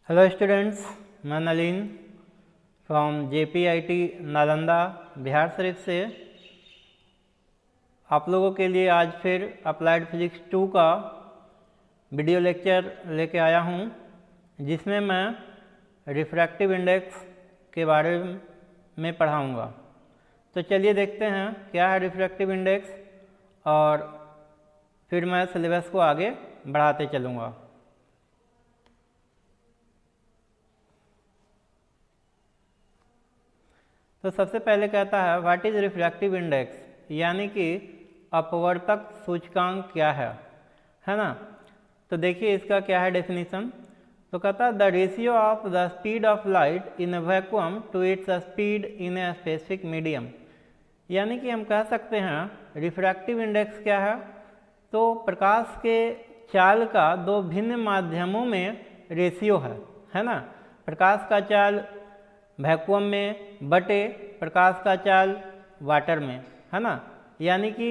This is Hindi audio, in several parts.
हेलो स्टूडेंट्स, मैं नलीन फ्रॉम JPIT नालंदा बिहार शरीफ से आप लोगों के लिए आज फिर अप्लाइड फिजिक्स 2 का वीडियो लेक्चर लेके आया हूं, जिसमें मैं रिफ्रैक्टिव इंडेक्स के बारे में पढ़ाऊंगा। तो चलिए देखते हैं क्या है रिफ्रैक्टिव इंडेक्स और फिर मैं सिलेबस को आगे बढ़ाते चलूँगा। तो सबसे पहले कहता है व्हाट इज़ रिफ्रैक्टिव इंडेक्स, यानी कि अपवर्तक सूचकांक क्या है ना। तो देखिए इसका क्या है डेफिनेशन। तो कहता है the ratio of the speed of light in a vacuum to its speed in a specific medium, यानी कि हम कह सकते हैं रिफ्रैक्टिव इंडेक्स क्या है। तो प्रकाश के चाल का दो भिन्न माध्यमों में रेशियो है ना। प्रकाश का चाल वैक्यूम में बटे प्रकाश का चाल वाटर में, है ना। यानी कि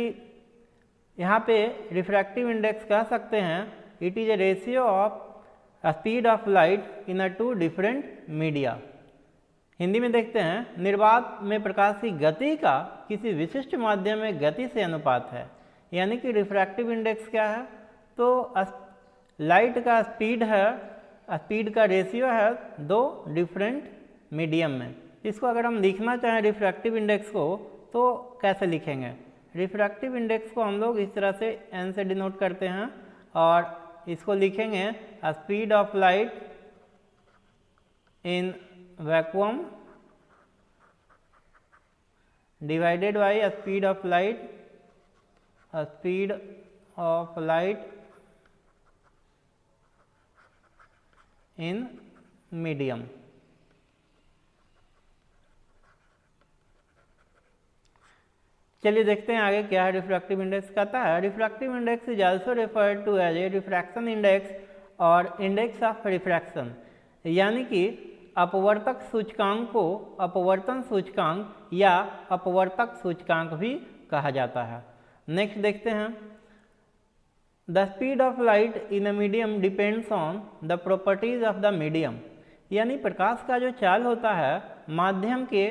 यहाँ पे रिफ्रैक्टिव इंडेक्स कह सकते हैं it is a ratio of speed of light in a two different media. Hindi में देखते हैं निर्वात में प्रकाश की गति का किसी विशिष्ट माध्यम में गति से अनुपात है, यानी कि रिफ्रैक्टिव इंडेक्स क्या है। तो लाइट का स्पीड है, स्पीड का रेशियो है दो डिफरेंट मीडियम में। इसको अगर हम लिखना चाहें रिफ्रैक्टिव इंडेक्स को तो कैसे लिखेंगे। रिफ्रैक्टिव इंडेक्स को हम लोग इस तरह से n से डिनोट करते हैं और इसको लिखेंगे speed of light in vacuum divided by speed of light in medium. चलिए देखते हैं आगे क्या है रिफ्रैक्टिव इंडेक्स। कहता है refractive index is also referred to as a refraction index और इंडेक्स ऑफ रिफ्रैक्शन, यानी कि अपवर्तक सूचकांक को अपवर्तन सूचकांक या अपवर्तक सूचकांक भी कहा जाता है। नेक्स्ट देखते हैं the speed of light in a medium depends on the properties of the medium, यानी प्रकाश का जो चाल होता है माध्यम के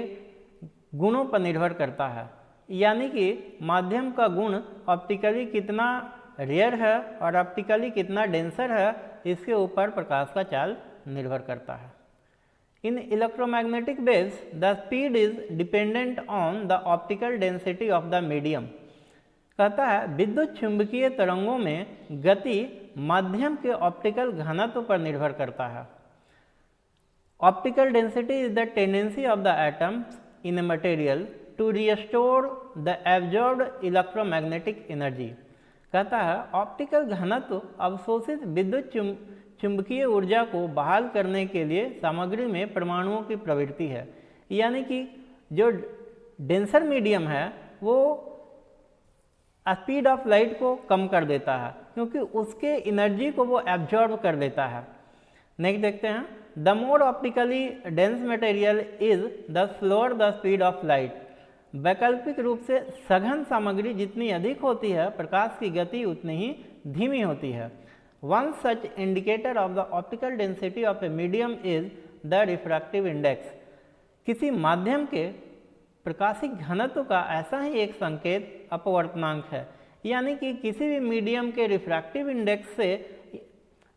गुणों पर निर्भर करता है, यानी कि माध्यम का गुण ऑप्टिकली कितना रेयर है और ऑप्टिकली कितना डेंसर है, इसके ऊपर प्रकाश का चाल निर्भर करता है। In electromagnetic waves the speed is dependent on the optical density of the medium. कहता है विद्युत चुंबकीय तरंगों में गति माध्यम के ऑप्टिकल घनत्व पर निर्भर करता है। Optical density is the tendency of the atoms in a material to restore the absorbed electromagnetic energy. कहता है ऑप्टिकल घनत्व अवशोषित विद्युत चुंबकीय ऊर्जा को बहाल करने के लिए सामग्री में परमाणुओं की प्रवृत्ति है, यानी कि जो डेंसर मीडियम है वो स्पीड ऑफ लाइट को कम कर देता है क्योंकि उसके एनर्जी को वो एब्जॉर्ब कर लेता है। नेक्स्ट देखते हैं the more optically dense material is the slower the speed of light. वैकल्पिक रूप से सघन सामग्री जितनी अधिक होती है प्रकाश की गति उतनी ही धीमी होती है। One such indicator of the optical density of a medium is the refractive index. किसी माध्यम के प्रकाशिक घनत्व का ऐसा ही एक संकेत अपवर्तनांक है, यानी कि किसी भी मीडियम के रिफ्रैक्टिव इंडेक्स से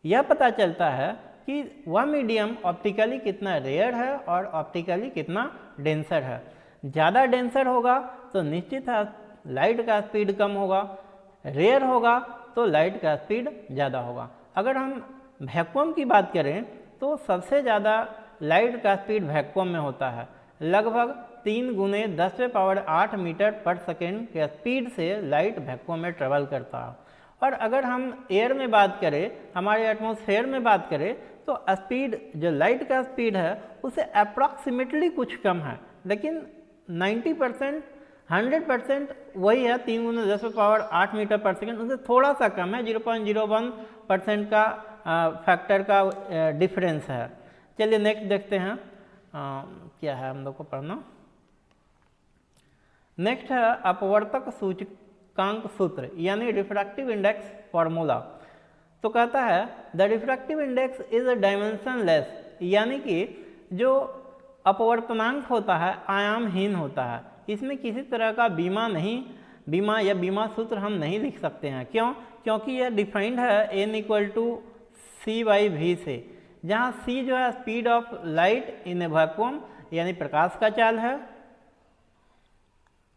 यह पता चलता है कि वह मीडियम ऑप्टिकली कितना रेयर है और ऑप्टिकली कितना डेंसर है। ज़्यादा डेंसर होगा तो निश्चित है लाइट का स्पीड कम होगा, रेयर होगा तो लाइट का स्पीड ज़्यादा होगा। अगर हम वैक्यूम की बात करें तो सबसे ज़्यादा लाइट का स्पीड वैक्यूम में होता है, लगभग 3 × 10⁸ मीटर पर सेकेंड के स्पीड से लाइट वैक्यूम में ट्रेवल करता है। और अगर हम एयर में बात करें, हमारे एटमॉस्फेयर में बात करें तो स्पीड जो लाइट का स्पीड है उसे अप्रॉक्सीमेटली कुछ कम है, लेकिन 90% 100% वही है 3 × 10⁸ मीटर पर सेकेंड, उससे थोड़ा सा कम है, 0.01% का फैक्टर का डिफरेंस है। चलिए नेक्स्ट देखते हैं क्या है हम लोग को पढ़ना। नेक्स्ट है अपवर्तक सूचकांक सूत्र, यानी रिफ्रैक्टिव इंडेक्स फॉर्मूला। तो कहता है the refractive index is dimensionless, यानी कि जो अपवर्तनांक होता है आयामहीन होता है, इसमें किसी तरह का बीमा सूत्र हम नहीं लिख सकते हैं। क्यों? क्योंकि यह डिफाइंड है n = c/v से, जहाँ c जो है speed of light in A vacuum यानी प्रकाश का चाल है,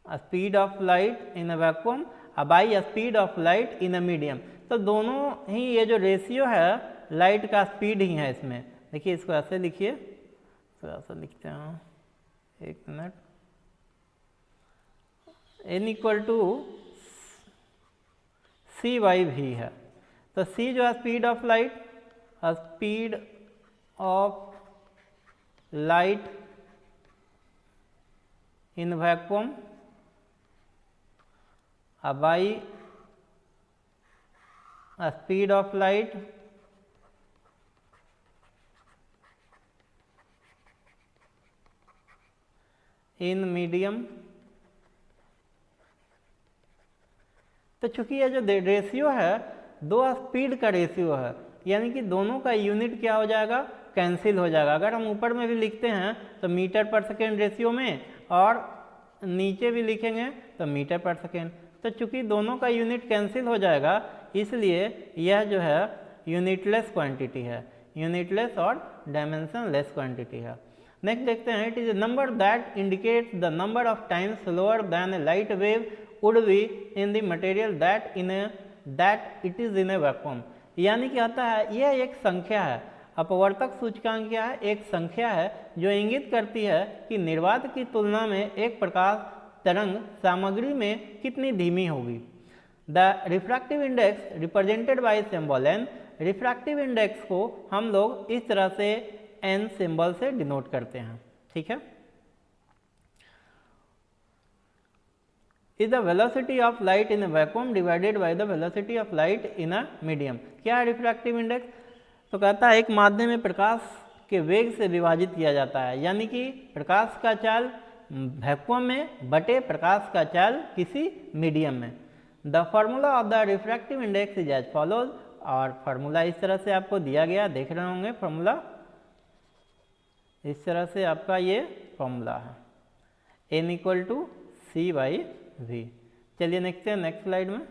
speed of light in A vacuum, by speed of light in a medium. तो दोनों ही ये जो रेशियो है लाइट का स्पीड ही है इसमें। देखिए इसको ऐसे लिखिए, तो ऐसा लिखते हैं, एक मिनट, n = c/v है। तो c जो है speed of light in vacuum by speed of light in medium. तो चूंकि यह जो रेशियो है दो स्पीड का रेशियो है, यानी कि दोनों का यूनिट क्या हो जाएगा, कैंसिल हो जाएगा। अगर हम ऊपर में भी लिखते हैं तो मीटर/सेकेंड रेशियो में, और नीचे भी लिखेंगे तो मीटर/सेकेंड। तो चूंकि दोनों का यूनिट कैंसिल हो जाएगा, इसलिए यह जो है यूनिटलेस क्वांटिटी है, यूनिटलेस और डायमेंशनलेस क्वांटिटी है। नेक्स्ट देखते हैं, it is a number that indicates the number of times slower then A light wave would be in the material that it is in A vacuum. यानी क्या होता है, यह एक संख्या है, अपवर्तक सूचकांक क्या है, एक संख्या है जो इंगित करती है कि निर्वात की तुलना में एक प्रकाश तरंग सामग्री में कितनी धीमी होगी। The refractive index represented by symbol n, refractive index को हम लोग इस तरह से n सिंबल से डिनोट करते हैं, ठीक है। Is the velocity of light in A vacuum divided by the velocity of light in a medium. क्या है रिफ्रैक्टिव इंडेक्स? तो कहता है एक माध्यम में प्रकाश के वेग से विभाजित किया जाता है, यानी कि प्रकाश का चाल वैक्यूम में बटे प्रकाश का चाल किसी मीडियम में। The formula of the refractive index is as follows, और फार्मूला इस तरह से आपको दिया गया, देख रहे होंगे फार्मूला, इस तरह से आपका ये फॉर्मूला है, n = c/v। चलिए नेक्स्ट स्लाइड में।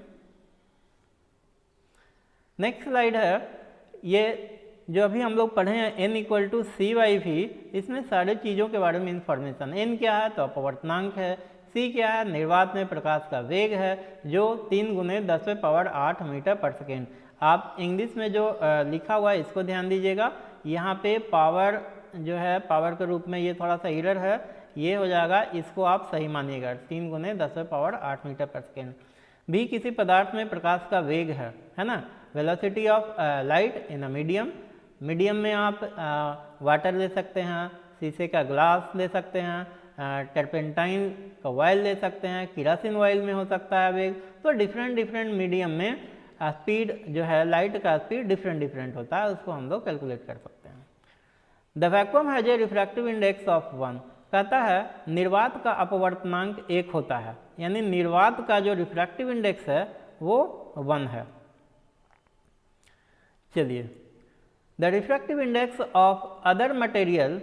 नेक्स्ट स्लाइड है, ये जो अभी हम लोग पढ़े हैं n = c/v, इसमें सारे चीज़ों के बारे में इंफॉर्मेशन। n क्या है? तो अपवर्तनांक है। c क्या है? निर्वात में प्रकाश का वेग है, जो 3 × 10⁸ मीटर/सेकेंड। आप इंग्लिश में जो लिखा हुआ है इसको ध्यान दीजिएगा, यहाँ पे पावर जो है पावर के रूप में ये थोड़ा सा एरर है, ये हो जाएगा, इसको आप सही मानिएगा, 3 × 10⁸ मीटर/सेकेंड। भी किसी पदार्थ में प्रकाश का वेग है ना। Velocity of light in a medium, medium में आप वाटर ले सकते हैं, शीशे का ग्लास ले सकते हैं, टर्पेंटाइन का ऑयल ले सकते हैं, किरासिन ऑयल में हो सकता है वेग। तो डिफरेंट मीडियम में स्पीड जो है लाइट का स्पीड डिफरेंट होता है, उसको हम लोग कैलकुलेट कर सकते हैं। The vacuum has a refractive index of 1। कहता है निर्वात का अपवर्तनांक 1 होता है, यानी निर्वात का जो रिफ्रैक्टिव इंडेक्स है वो 1 है। चलिए, the refractive index of other material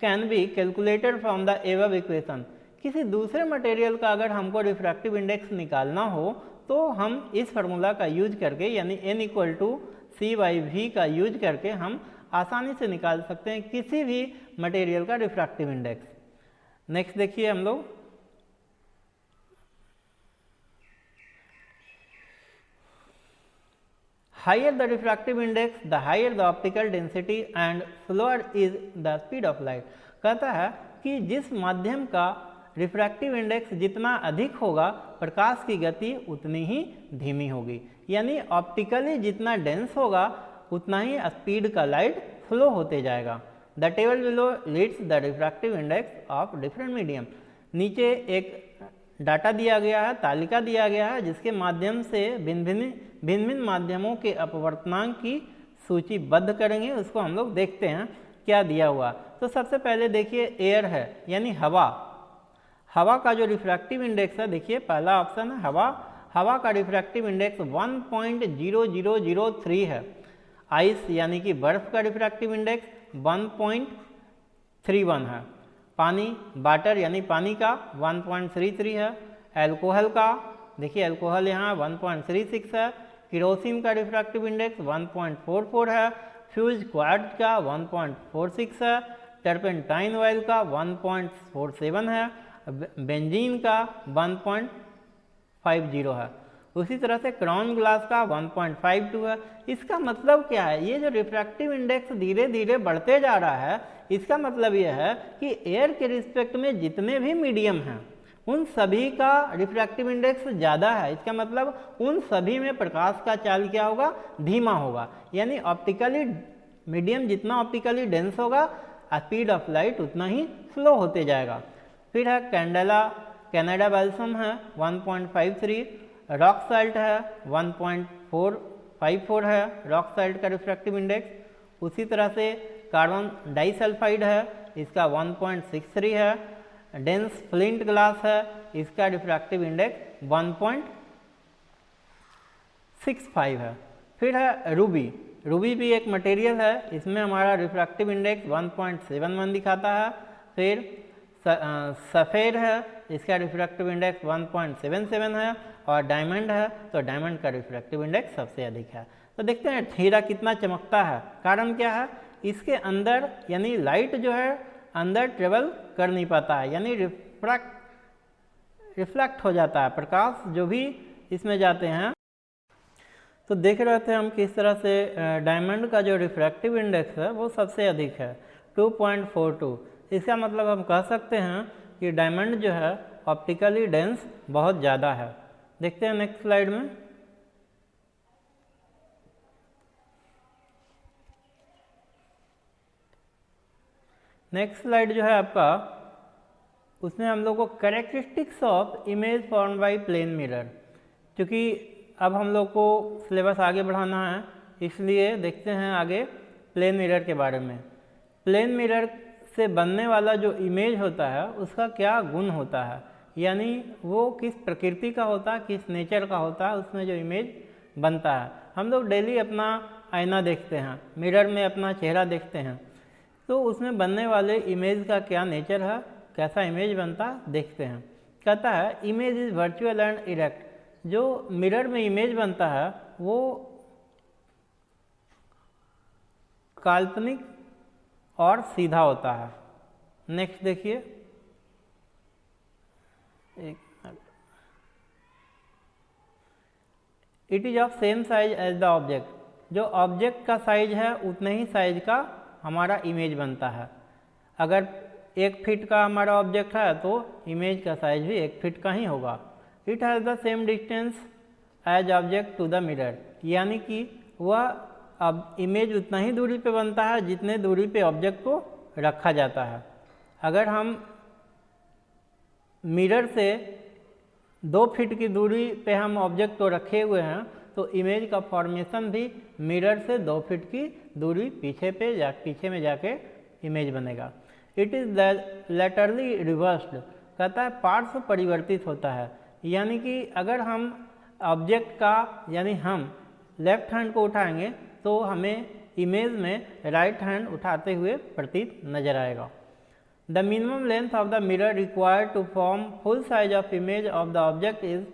can be calculated from the above equation. किसी दूसरे मटेरियल का अगर हमको रिफ्रैक्टिव इंडेक्स निकालना हो तो हम इस फार्मूला का यूज करके, यानी n = c/v का यूज करके हम आसानी से निकाल सकते हैं किसी भी मटेरियल का रिफ्रैक्टिव इंडेक्स। नेक्स्ट देखिए हम लोग, higher the refractive index, the higher the optical density and slower is the speed of light। कहता है कि जिस माध्यम का रिफ्रैक्टिव इंडेक्स जितना अधिक होगा, प्रकाश की गति उतनी ही धीमी होगी, यानी ऑप्टिकली जितना डेंस होगा उतना ही स्पीड का लाइट फ्लो होते जाएगा। The table below leads the refractive index of different medium. नीचे एक डाटा दिया गया है, तालिका दिया गया है, जिसके माध्यम से भिन्न माध्यमों के अपवर्तनांक की सूचीबद्ध करेंगे। उसको हम लोग देखते हैं क्या दिया हुआ। तो सबसे पहले देखिए एयर है, यानी हवा का जो रिफ्रैक्टिव इंडेक्स है, देखिए पहला ऑप्शन है हवा। हवा का रिफ्रैक्टिव इंडेक्स 1.0003 है। आइस यानी कि बर्फ़ का रिफ्रैक्टिव इंडेक्स 1.31 है। पानी वाटर यानी पानी का 1.33 है। एल्कोहल का देखिए एल्कोहल यहाँ 1.36 है। केरोसिन का रिफ्रैक्टिव इंडेक्स 1.44 है। फ्यूज क्वार्ट्ज का 1.46 है। टर्पेंटाइन ऑयल का 1.47 है। बेंजीन का 1.50 है। उसी तरह से क्राउन ग्लास का 1.52 है। इसका मतलब क्या है, ये जो रिफ्रैक्टिव इंडेक्स धीरे धीरे बढ़ते जा रहा है, इसका मतलब ये है कि एयर के रिस्पेक्ट में जितने भी मीडियम हैं उन सभी का रिफ्रैक्टिव इंडेक्स ज़्यादा है। इसका मतलब उन सभी में प्रकाश का चाल क्या होगा, धीमा होगा। यानी ऑप्टिकली मीडियम जितना ऑप्टिकली डेंस होगा, स्पीड ऑफ लाइट उतना ही स्लो होते जाएगा। फिर है कैनेडा बैल्सम है 1.53, रॉक साल्ट है 1.454 है रॉक साल्ट का रिफ्रैक्टिव इंडेक्स। उसी तरह से कार्बन डाइसल्फाइड है, इसका 1.63 है। डेंस फ्लिंट ग्लास है, इसका रिफ्रैक्टिव इंडेक्स 1.65 है। फिर है रूबी भी एक मटेरियल है, इसमें हमारा रिफ्रैक्टिव इंडेक्स 1.71 दिखाता है। फिर सफ़ेद है, इसका रिफ्रैक्टिव इंडेक्स 1.77 है। और डायमंड है तो डायमंड का रिफ्रैक्टिव इंडेक्स सबसे अधिक है। तो देखते हैं हीरा कितना चमकता है। कारण क्या है, इसके अंदर यानी लाइट जो है अंदर ट्रेवल कर नहीं पाता है, यानी रिफ्लेक्ट हो जाता है। प्रकाश जो भी इसमें जाते हैं। तो देख रहे थे हम किस तरह से डायमंड का जो रिफ्रैक्टिव इंडेक्स है वो सबसे अधिक है 2.42। इसका मतलब हम कह सकते हैं कि डायमंड जो है ऑप्टिकली डेंस बहुत ज़्यादा है। देखते हैं नेक्स्ट स्लाइड में। नेक्स्ट स्लाइड जो है आपका, उसमें हम लोग को characteristics of image form by plane mirror. क्योंकि अब हम लोग को सिलेबस आगे बढ़ाना है, इसलिए देखते हैं आगे प्लेन मिरर के बारे में। प्लेन मिरर से बनने वाला जो इमेज होता है उसका क्या गुण होता है, यानी वो किस प्रकृति का होता है, किस नेचर का होता है, उसमें जो इमेज बनता है। हम लोग डेली अपना आईना देखते हैं, मिरर में अपना चेहरा देखते हैं, तो उसमें बनने वाले इमेज का क्या नेचर है, कैसा इमेज बनता है, देखते हैं। कहता है image is virtual and erect. जो मिरर में इमेज बनता है वो काल्पनिक और सीधा होता है। नेक्स्ट देखिए, एक minute. It is of same size as the object. जो ऑब्जेक्ट का साइज है उतने ही साइज का हमारा इमेज बनता है। अगर 1 फीट का हमारा ऑब्जेक्ट है तो इमेज का साइज भी 1 फीट का ही होगा। It has the same distance as object to the mirror, यानी कि वह अब इमेज उतना ही दूरी पे बनता है जितने दूरी पे ऑब्जेक्ट को रखा जाता है। अगर हम मिरर से 2 फीट की दूरी पे हम ऑब्जेक्ट को रखे हुए हैं तो इमेज का फॉर्मेशन भी मिरर से 2 फीट की दूरी पीछे में जाके इमेज बनेगा। It is laterally reversed. कहता है पार्श्व परिवर्तित होता है, यानी कि अगर हम ऑब्जेक्ट का यानी हम लेफ्ट हैंड को उठाएंगे तो हमें इमेज में राइट हैंड उठाते हुए प्रतीत नजर आएगा। The minimum length of the mirror required to form full size of image of the object is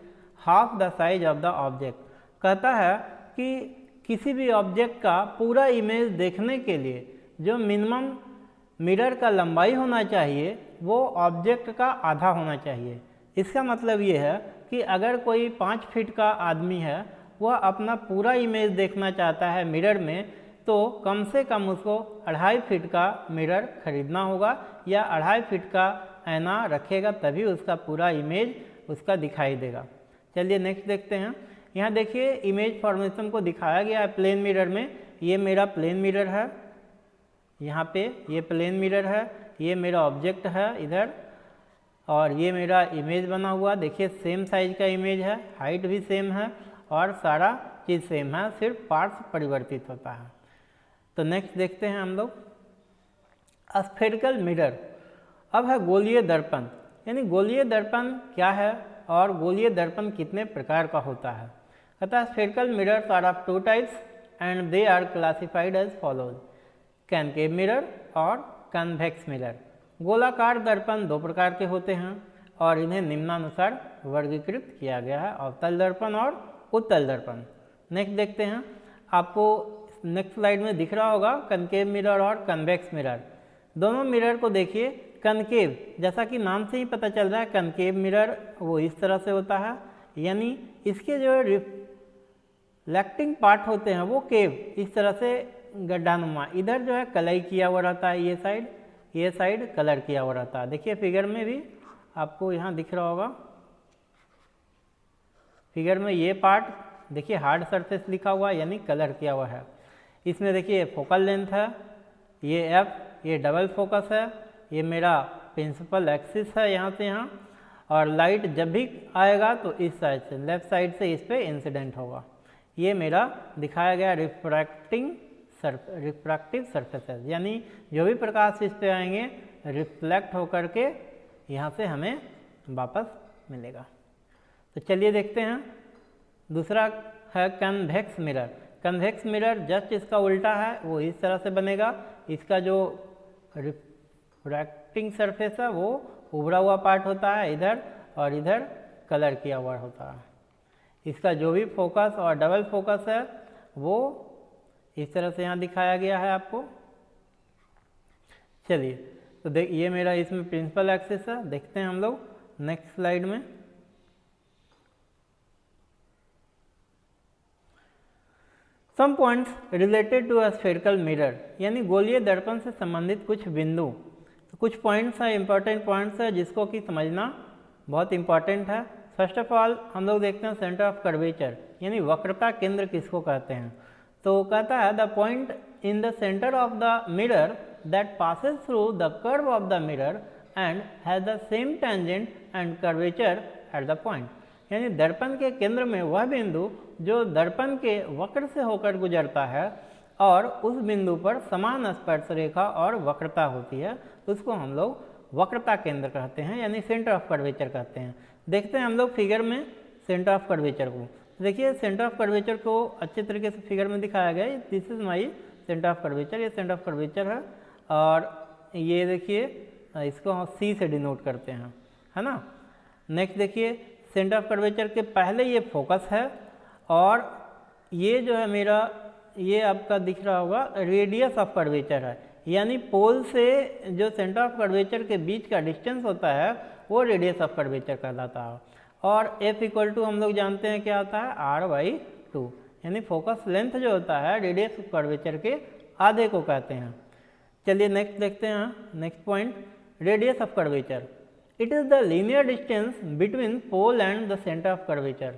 half the size of the object. कहता है कि किसी भी ऑब्जेक्ट का पूरा इमेज देखने के लिए जो मिनिमम मिरर का लंबाई होना चाहिए वो ऑब्जेक्ट का आधा होना चाहिए। इसका मतलब ये है कि अगर कोई 5 फीट का आदमी है, वह अपना पूरा इमेज देखना चाहता है मिरर में, तो कम से कम उसको 2.5 फीट का मिरर खरीदना होगा या 2.5 फीट का आईना रखेगा, तभी उसका पूरा इमेज उसका दिखाई देगा। चलिए नेक्स्ट देखते हैं। यहाँ देखिए इमेज फॉर्मेशन को दिखाया गया है प्लेन मिरर में। ये मेरा प्लेन मिरर है, यहाँ पे ये प्लेन मिरर है, ये मेरा ऑब्जेक्ट है इधर, और ये मेरा इमेज बना हुआ। देखिए सेम साइज का इमेज है, हाइट भी सेम है और सारा चीज़ सेम है, सिर्फ पार्ट्स परिवर्तित होता है। तो नेक्स्ट देखते हैं हम लोग स्फेरिकल मिरर। अब है गोलीय दर्पण। यानी गोलीय दर्पण क्या है और गोलीय दर्पण कितने प्रकार का होता है। अतः spherical mirrors are of 2 types and they are classified as follows, concave mirror और कन्वेक्स मिरर। गोलाकार दर्पण 2 प्रकार के होते हैं और इन्हें निम्नानुसार वर्गीकृत किया गया है, अवतल दर्पण और उत्तल दर्पण। नेक्स्ट देखते हैं, आपको नेक्स्ट स्लाइड में दिख रहा होगा कनकेव मिरर और कन्वेक्स मिरर। दोनों मिरर को देखिए, कनकेव जैसा कि नाम से ही पता चल रहा है, कनकेव मिरर वो इस तरह से होता है, यानी इसके जो रिफ्लेक्टिंग पार्ट होते हैं वो केव इस तरह से गड्ढानुमा, इधर जो है कलई किया हुआ रहता है, ये साइड कलर किया हुआ रहता है। देखिए फिगर में भी आपको यहाँ दिख रहा होगा, फिगर में ये पार्ट देखिए हार्ड सरफेस लिखा हुआ यानी कलर किया हुआ है। इसमें देखिए फोकल लेंथ है, ये एफ, ये डबल फोकस है, ये मेरा प्रिंसिपल एक्सिस है यहाँ से यहाँ, और लाइट जब भी आएगा तो इस साइड से, लेफ्ट साइड से इस पे इंसिडेंट होगा। ये मेरा दिखाया गया रिफ्रैक्टिव सरफेसेस, यानी जो भी प्रकाश इस पे आएंगे रिफ्लेक्ट होकर के यहाँ से हमें वापस मिलेगा। तो चलिए देखते हैं, दूसरा है convex mirror. Convex mirror just इसका उल्टा है, वो इस तरह से बनेगा। इसका जो रिफ्रैक्टिंग सरफेस है वो उभरा हुआ पार्ट होता है इधर, और इधर कलर किया हुआ होता है। इसका जो भी फोकस और डबल फोकस है वो इस तरह से यहाँ दिखाया गया है आपको। चलिए तो ये मेरा इसमें प्रिंसिपल एक्सिस है, देखते हैं हम लोग नेक्स्ट स्लाइड में। Some points related to a spherical mirror, यानी गोलीय दर्पण से संबंधित कुछ बिंदु, तो कुछ पॉइंट्स हैं, इंपॉर्टेंट पॉइंट्स हैं जिसको कि समझना बहुत इंपॉर्टेंट है। फर्स्ट ऑफ ऑल हम लोग देखते हैं सेंटर ऑफ कर्वेचर, यानी वक्रता केंद्र किसको कहते हैं। तो कहता है the point in the centre of the mirror that passes through the curve of the mirror and has the same tangent and curvature at the point, यानी दर्पण के केंद्र में वह बिंदु जो दर्पण के वक्र से होकर गुजरता है और उस बिंदु पर समान स्पर्श रेखा और वक्रता होती है, तो उसको हम लोग वक्रता केंद्र कहते हैं, यानी सेंटर ऑफ कर्वेचर कहते हैं। देखते हैं हम लोग फिगर में सेंटर ऑफ कर्वेचर को। देखिए सेंटर ऑफ कर्वेचर को अच्छे तरीके से फिगर में दिखाया गया है। This is my centre of curvature, ये सेंटर ऑफ कर्वेचर है, और ये देखिए इसको हम सी से डिनोट करते हैं, है ना। नेक्स्ट देखिए सेंटर ऑफ कर्वेचर के पहले ये फोकस है, और ये जो है मेरा, ये आपका दिख रहा होगा रेडियस ऑफ कर्वेचर है, यानी पोल से जो सेंटर ऑफ कर्वेचर के बीच का डिस्टेंस होता है वो रेडियस ऑफ कर्वेचर कहलाता है। और F इक्वल टू हम लोग जानते हैं क्या होता है, R/2, यानी फोकस लेंथ जो होता है रेडियस ऑफ कर्वेचर के आधे को कहते हैं। चलिए नेक्स्ट देखते हैं, next point radius of curvature. It is the linear distance between pole and the centre of curvature,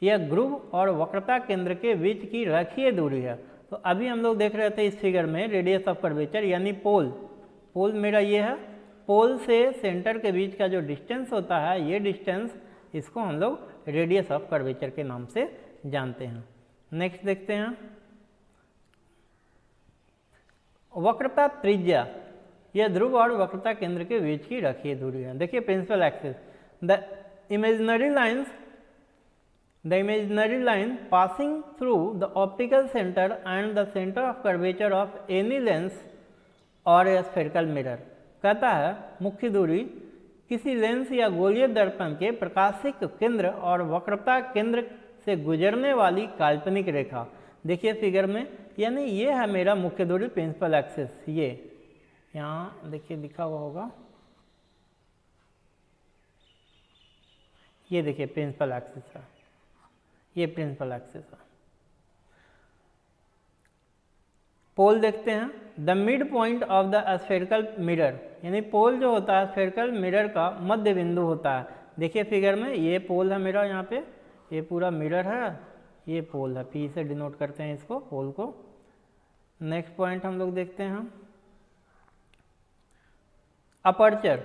यह ध्रुव और वक्रता केंद्र के बीच की रेखीय दूरी है। तो अभी हम लोग देख रहे थे इस फिगर में रेडियस ऑफ कर्वेचर, यानी पोल मेरा ये है, पोल से सेंटर के बीच का जो डिस्टेंस होता है, ये डिस्टेंस, इसको हम लोग रेडियस ऑफ कर्वेचर के नाम से जानते हैं। नेक्स्ट देखते हैं वक्रता त्रिज्या, यह ध्रुव और वक्रता केंद्र के बीच की रेखीय दूरी है। देखिए principal axis, the imaginary line passing through the optical center and the center of curvature of any lens or a spherical mirror, कहता है मुख्य दूरी किसी लेंस या गोलीय दर्पण के प्रकाशिक केंद्र और वक्रता केंद्र से गुजरने वाली काल्पनिक रेखा। देखिए फिगर में, यानी ये है मेरा मुख्य दूरी प्रिंसिपल एक्सिस, ये यहाँ देखिए लिखा हुआ होगा, ये देखिए प्रिंसिपल एक्सिस है, ये प्रिंसिपल एक्सिस है। पोल देखते हैं, the mid point of the spherical mirror, यानी पोल जो होता है स्फेरिकल मिरर का मध्य बिंदु होता है। देखिए फिगर में ये पोल है मेरा, यहाँ पे ये पूरा मिरर है, ये पोल है, पी से डिनोट करते हैं इसको, पोल को। नेक्स्ट पॉइंट हम लोग देखते हैं अपर्चर,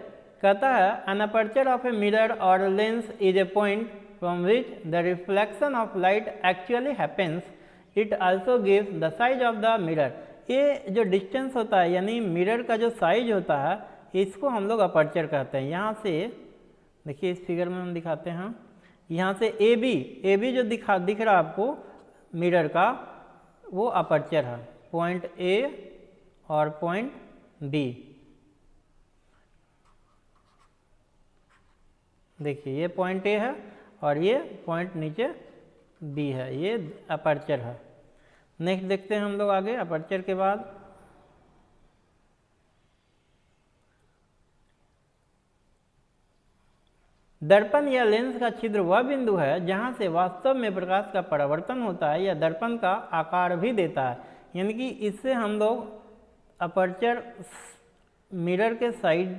कहता है an aperture of a mirror और lens is a point from which the reflection of light actually happens. It also gives the size of the mirror. ये जो डिस्टेंस होता है, यानी मिरर का जो साइज होता है, इसको हम लोग अपर्चर कहते हैं। यहाँ से देखिए इस फिगर में हम दिखाते हैं, यहाँ से ए बी जो दिख रहा है आपको मिरर का, वो अपर्चर है, पॉइंट ए और पॉइंट बी। देखिए ये पॉइंट ए है और ये पॉइंट नीचे बी है, ये अपर्चर है। नेक्स्ट देखते हैं हम लोग आगे अपर्चर के बाद। दर्पण या लेंस का छिद्र वह बिंदु है जहां से वास्तव में प्रकाश का परावर्तन होता है या दर्पण का आकार भी देता है, यानी कि इससे हम लोग अपर्चर मिरर के साइड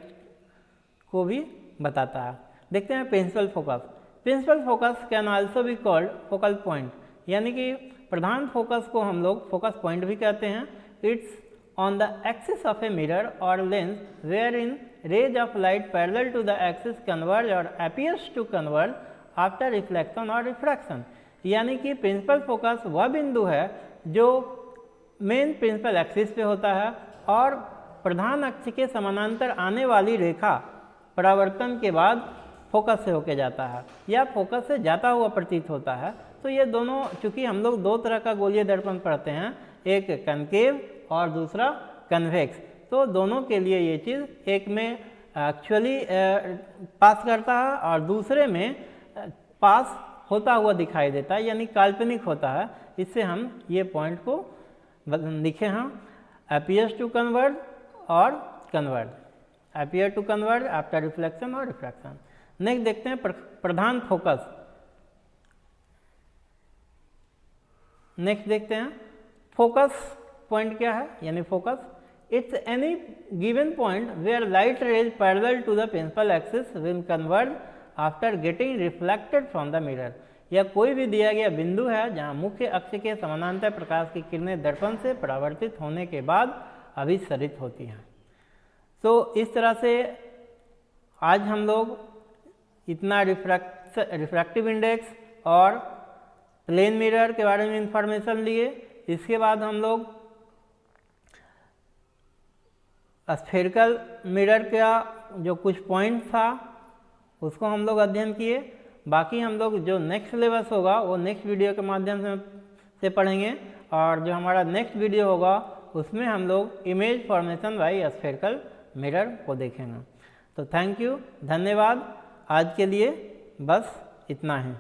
को भी बताता है। देखते हैं principal focus. Principal focus can also be called focal point, यानी कि प्रधान फोकस को हम लोग फोकस पॉइंट भी कहते हैं। It's on the axis of a mirror or lens wherein rays of light parallel to the axis converge or appears to converge after reflection or refraction, यानी कि प्रिंसिपल फोकस वह बिंदु है जो मेन प्रिंसिपल एक्सिस पे होता है और प्रधान अक्ष के समानांतर आने वाली रेखा परावर्तन के बाद फोकस से होके जाता है या फोकस से जाता हुआ प्रतीत होता है। तो ये दोनों, चूंकि हम लोग दो तरह का गोलीय दर्पण पढ़ते हैं, एक कनकेव और दूसरा कन्वेक्स, तो दोनों के लिए ये चीज़ एक में एक्चुअली पास करता है और दूसरे में पास होता हुआ दिखाई देता है, यानी काल्पनिक होता है। इससे हम ये पॉइंट को लिखे हैं, अपीयर्स टू कन्वर्ज और converge, appear to converge after reflection और रिफ्रैक्शन। नेक्स्ट देखते हैं प्रधान फोकस। नेक्स्ट देखते हैं फोकस पॉइंट क्या है, यानी focus it's any given point where light rays parallel to the principal axis will converge after getting reflected from the mirror, या कोई भी दिया गया बिंदु है जहां मुख्य अक्ष के समानांतर प्रकाश की किरणें दर्पण से परावर्तित होने के बाद अभिसरित होती हैं। तो इस तरह से आज हम लोग इतना रिफ्रैक्टिव इंडेक्स और प्लेन मिरर के बारे में इंफॉर्मेशन लिए। इसके बाद हम लोग स्फेरिकल मिरर का जो कुछ पॉइंट था उसको हम लोग अध्ययन किए। बाकी हम लोग जो नेक्स्ट सिलेबस होगा वो नेक्स्ट वीडियो के माध्यम से पढ़ेंगे, और जो हमारा नेक्स्ट वीडियो होगा उसमें हम लोग image formation by spherical mirror को देखेंगे। तो थैंक यू, धन्यवाद। आज के लिए बस इतना ही।